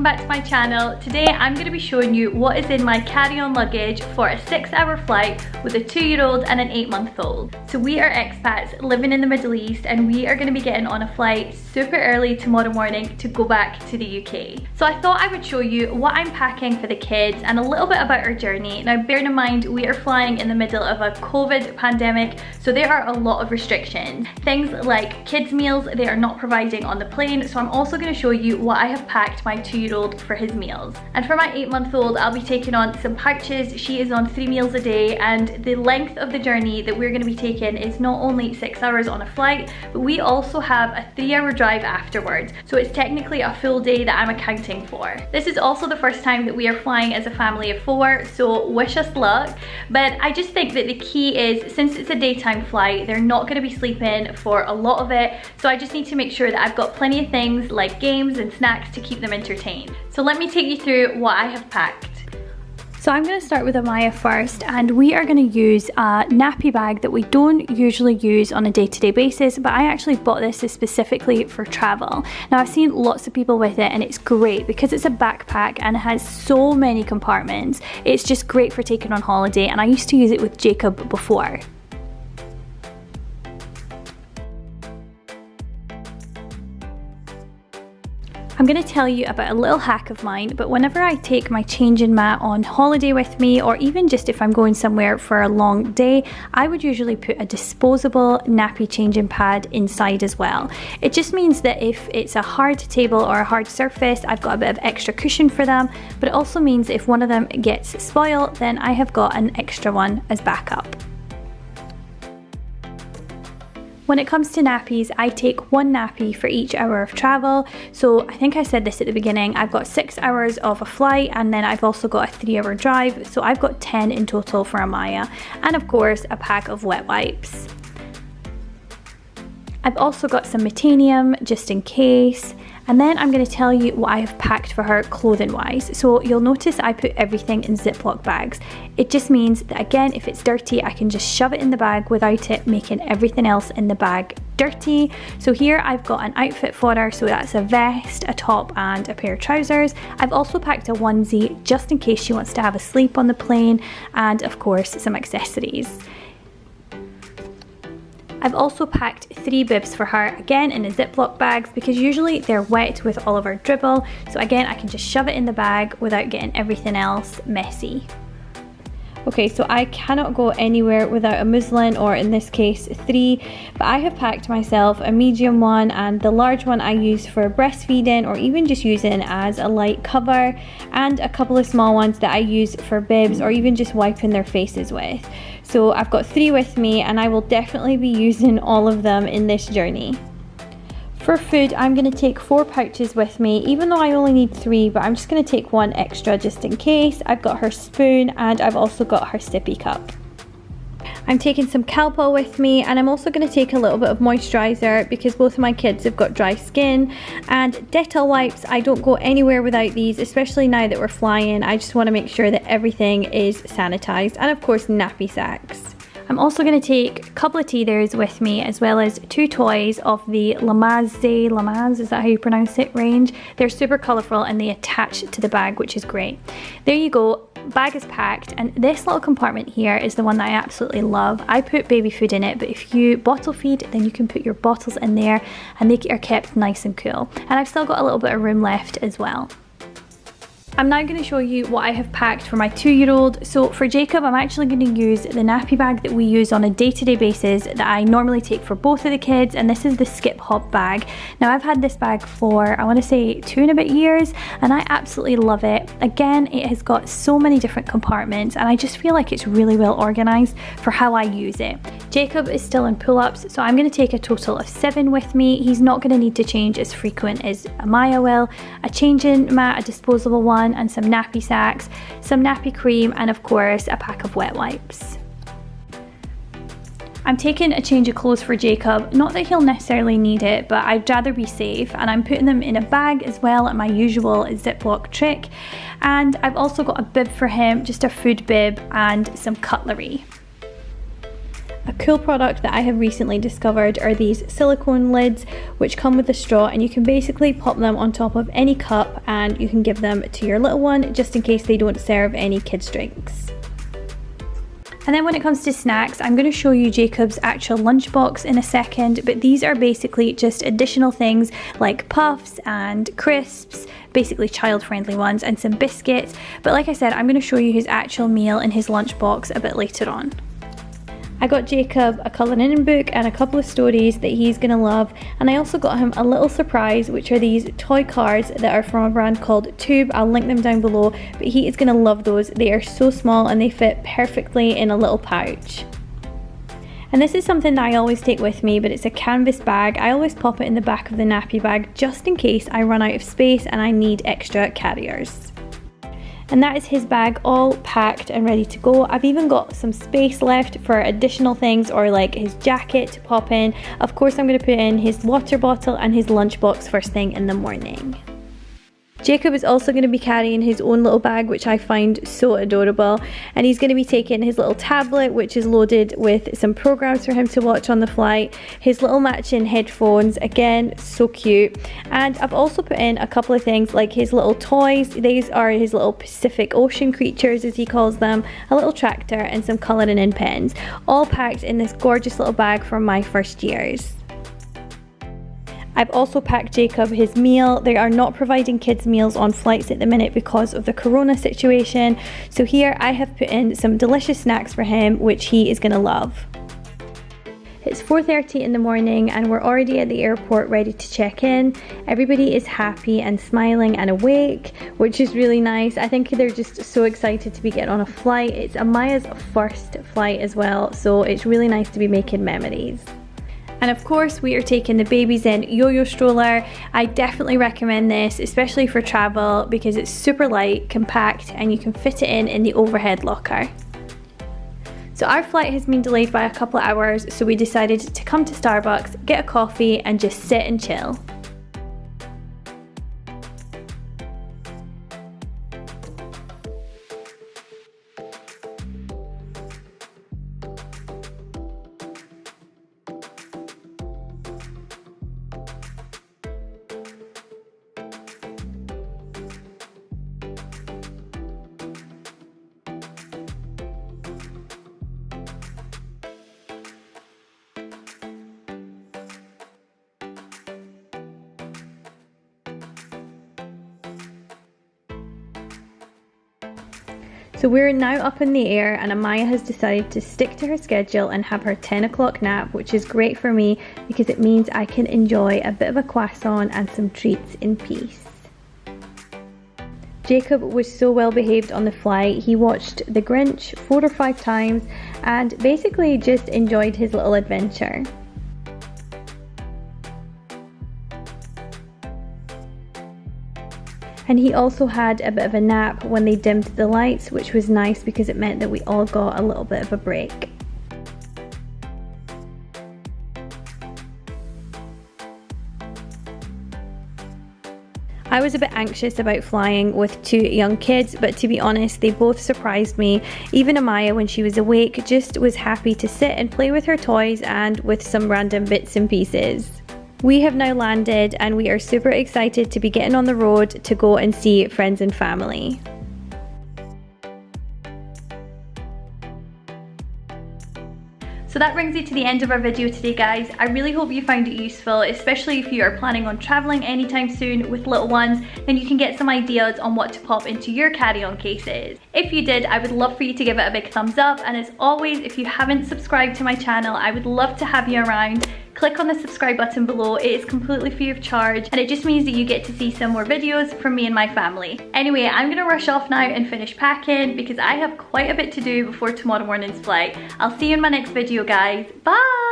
welcome back to my channel. Today I'm going to be showing you what is in my carry-on luggage for a 6-hour flight with a 2-year-old and an 8-month-old. So we are expats living in the Middle East and we are going to be getting on a flight super early tomorrow morning to go back to the UK. So I thought I would show you what I'm packing for the kids and a little bit about our journey. Now bearing in mind we are flying in the middle of a COVID pandemic, so there are a lot of restrictions. Things like kids meals they are not providing on the plane, so I'm also going to show you what I have packed my 2-year-old for his meals. And for my 8-month-old, I'll be taking on some pouches. She is on 3 meals a day, and the length of the journey that we're going to be taking is not only 6 hours on a flight, but we also have a 3-hour drive afterwards. So it's technically a full day that I'm accounting for. This is also the first time that we are flying as a family of 4, so wish us luck. But I just think that the key is, since it's a daytime flight, they're not going to be sleeping for a lot of it, so I just need to make sure that I've got plenty of things like games and snacks to keep them entertained. So let me take you through what I have packed. So I'm going to start with Amaya first, and we are going to use a nappy bag that we don't usually use on a day-to-day basis, but I actually bought this specifically for travel. Now I've seen lots of people with it and it's great because it's a backpack and it has so many compartments. It's just great for taking on holiday, and I used to use it with Jacob before. I'm going to tell you about a little hack of mine, but whenever I take my changing mat on holiday with me, or even just if I'm going somewhere for a long day, I would usually put a disposable nappy changing pad inside as well. It just means that if it's a hard table or a hard surface, I've got a bit of extra cushion for them, but it also means if one of them gets spoiled, then I have got an extra one as backup. When it comes to nappies, I take 1 nappy for each hour of travel. So I think I said this at the beginning, I've got 6 hours of a flight and then I've also got a 3-hour drive. So I've got 10 in total for Amaya, and of course a pack of wet wipes. I've also got some Metanium just in case. And then I'm going to tell you what I have packed for her clothing wise. So you'll notice I put everything in Ziploc bags. It just means that, again, if it's dirty, I can just shove it in the bag without it making everything else in the bag dirty. So here I've got an outfit for her, so that's a vest, a top and a pair of trousers. I've also packed a onesie just in case she wants to have a sleep on the plane, and of course some accessories. I've also packed 3 bibs for her, again in a Ziploc bags, because usually they're wet with all of our dribble, so again I can just shove it in the bag without getting everything else messy. Okay, so I cannot go anywhere without a muslin, or in this case 3, but I have packed myself a medium one, and the large one I use for breastfeeding or even just using as a light cover, and a couple of small ones that I use for bibs or even just wiping their faces with. So I've got 3 with me, and I will definitely be using all of them in this journey. For food, I'm going to take 4 pouches with me, even though I only need 3, but I'm just going to take 1 extra just in case. I've got her spoon and I've also got her sippy cup. I'm taking some Calpol with me, and I'm also going to take a little bit of moisturiser because both of my kids have got dry skin, and Dettol wipes. I don't go anywhere without these, especially now that we're flying. I just want to make sure that everything is sanitised, and of course nappy sacks. I'm also going to take a couple of teethers with me, as well as 2 toys of the Lamaz, is that how you pronounce it, range. They're super colourful and they attach to the bag, which is great. There you go, bag is packed, and this little compartment here is the one that I absolutely love. I put baby food in it, but if you bottle feed, then you can put your bottles in there and they are kept nice and cool. And I've still got a little bit of room left as well. I'm now going to show you what I have packed for my 2-year-old. So for Jacob, I'm actually going to use the nappy bag that we use on a day-to-day basis that I normally take for both of the kids, and this is the Skip Hop bag. Now I've had this bag for, I want to say 2 and a bit years, and I absolutely love it. Again, it has got so many different compartments, and I just feel like it's really well organised for how I use it. Jacob is still in pull-ups, so I'm going to take a total of 7 with me. He's not going to need to change as frequent as Amaya will. A changing mat, a disposable one, and some nappy sacks, some nappy cream, and of course a pack of wet wipes. I'm taking a change of clothes for Jacob, not that he'll necessarily need it, but I'd rather be safe, and I'm putting them in a bag as well at my usual Ziploc trick. And I've also got a bib for him, just a food bib and some cutlery. A cool product that I have recently discovered are these silicone lids which come with a straw, and you can basically pop them on top of any cup and you can give them to your little one just in case they don't serve any kids drinks. And then when it comes to snacks, I'm going to show you Jacob's actual lunchbox in a second, but these are basically just additional things like puffs and crisps, basically child-friendly ones, and some biscuits. But like I said, I'm going to show you his actual meal in his lunchbox a bit later on. I got Jacob a colouring book and a couple of stories that he's going to love, and I also got him a little surprise, which are these toy cards that are from a brand called Toob. I'll link them down below, but he is going to love those. They are so small and they fit perfectly in a little pouch. And this is something that I always take with me, but it's a canvas bag. I always pop it in the back of the nappy bag just in case I run out of space and I need extra carriers. And that is his bag all packed and ready to go. I've even got some space left for additional things, or like his jacket to pop in. Of course, I'm going to put in his water bottle and his lunchbox first thing in the morning. Jacob is also going to be carrying his own little bag, which I find so adorable, and he's going to be taking his little tablet, which is loaded with some programs for him to watch on the flight, his little matching headphones, again so cute, and I've also put in a couple of things like his little toys. These are his little Pacific Ocean creatures, as he calls them, a little tractor, and some colouring in pens, all packed in this gorgeous little bag from my first years. I've also packed Jacob his meal. They are not providing kids meals on flights at the minute because of the corona situation. So here I have put in some delicious snacks for him, which he is going to love. It's 4:30 in the morning and we're already at the airport ready to check in. Everybody is happy and smiling and awake, which is really nice. I think they're just so excited to be getting on a flight. It's Amaya's first flight as well, so it's really nice to be making memories. And of course we are taking the babies in yo-yo stroller. I definitely recommend this, especially for travel, because it's super light, compact, and you can fit it in the overhead locker. So our flight has been delayed by a couple of hours, so we decided to come to Starbucks, get a coffee, and just sit and chill. So we're now up in the air and Amaya has decided to stick to her schedule and have her 10 o'clock nap, which is great for me because it means I can enjoy a bit of a croissant and some treats in peace. Jacob was so well behaved on the flight. He watched The Grinch 4 or 5 times and basically just enjoyed his little adventure. And he also had a bit of a nap when they dimmed the lights, which was nice because it meant that we all got a little bit of a break. I was a bit anxious about flying with 2 young kids, but to be honest, they both surprised me. Even Amaya, when she was awake, just was happy to sit and play with her toys and with some random bits and pieces. We have now landed and we are super excited to be getting on the road to go and see friends and family. So that brings it to the end of our video today, guys. I really hope you found it useful, especially if you are planning on traveling anytime soon with little ones, then you can get some ideas on what to pop into your carry-on cases. If you did, I would love for you to give it a big thumbs up, and as always, if you haven't subscribed to my channel, I would love to have you around. Click on the subscribe button below. It is completely free of charge and it just means that you get to see some more videos from me and my family. Anyway, I'm gonna rush off now and finish packing because I have quite a bit to do before tomorrow morning's flight. I'll see you in my next video, guys. Bye!